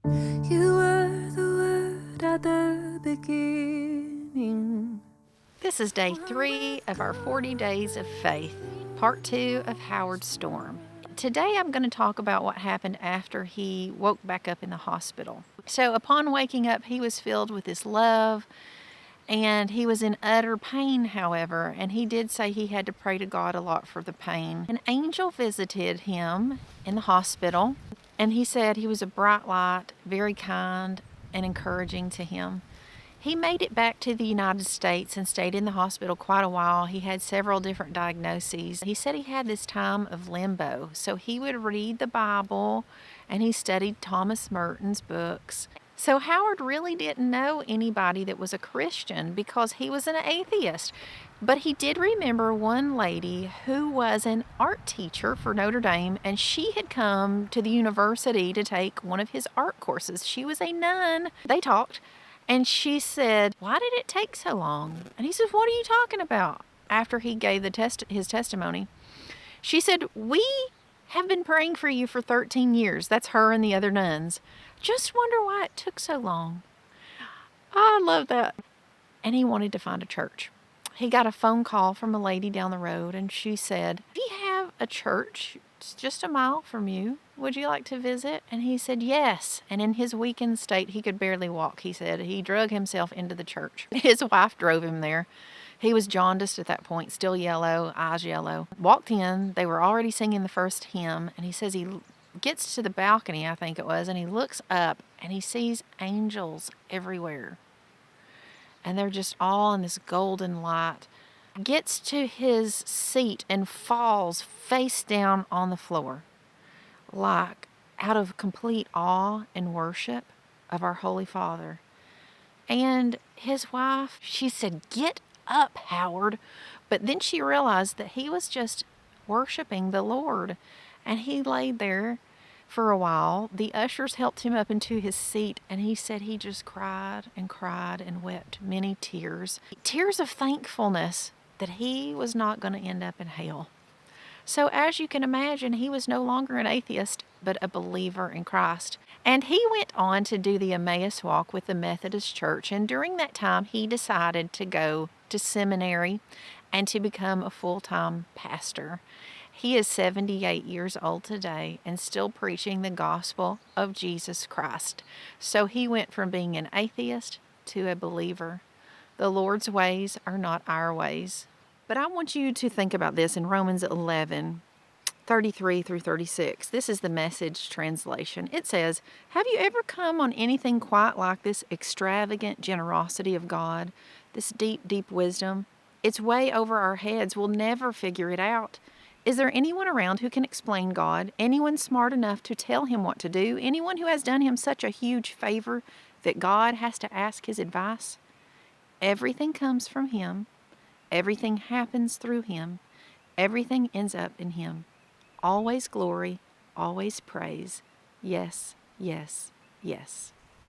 You were the word at the beginning. This is day 3 of our 40 Days of Faith, part 2 of Howard Storm. Today I'm going to talk about what happened after he woke back up in the hospital. So upon waking up, he was filled with this love, and he was in utter pain, however, and he did say he had to pray to God a lot for the pain. An angel visited him in the hospital, and he said he was a bright light, very kind and encouraging to him. He made it back to the United States and stayed in the hospital quite a while. He had several different diagnoses. He said he had this time of limbo. So he would read the Bible and he studied Thomas Merton's books. So Howard really didn't know anybody that was a Christian because he was an atheist. But he did remember one lady who was an art teacher for Notre Dame, and she had come to the university to take one of his art courses. She was a nun. They talked. And she said, "Why did it take so long?" And he said, "What are you talking about?" After he gave his testimony. She said, "We have been praying for you for 13 years. That's her and the other nuns. Just wonder why it took so long." I love that. And he wanted to find a church. He got a phone call from a lady down the road, and she said, "We have a church. It's just a mile from you. Would you like to visit?" And he said yes. And in his weakened state, he could barely walk, he said. He drug himself into the church. His wife drove him there. He was jaundiced at that point, still yellow, eyes yellow. Walked in. They were already singing the first hymn. And he says he gets to the balcony, I think it was, and he looks up and he sees angels everywhere. And they're just all in this golden light. Gets to his seat and falls face down on the floor, like out of complete awe and worship of our Holy Father. And his wife, she said, "Get up, Howard." But then she realized that he was just worshiping the Lord. And he laid there for a while. The ushers helped him up into his seat, and he said he just cried and wept many tears. Tears of thankfulness that he was not going to end up in hell. So as you can imagine, he was no longer an atheist, but a believer in Christ. And he went on to do the Emmaus Walk with the Methodist Church. And during that time, he decided to go to seminary and to become a full-time pastor. He is 78 years old today and still preaching the gospel of Jesus Christ. So he went from being an atheist to a believer. The Lord's ways are not our ways. But I want you to think about this in Romans 11:33 through 36. This is the Message translation. It says, "Have you ever come on anything quite like this extravagant generosity of God, this deep, deep wisdom? It's way over our heads. We'll never figure it out. Is there anyone around who can explain God? Anyone smart enough to tell him what to do? Anyone who has done him such a huge favor that God has to ask his advice? Everything comes from him. Everything happens through him. Everything ends up in him. Always glory, always praise. Yes, yes, yes."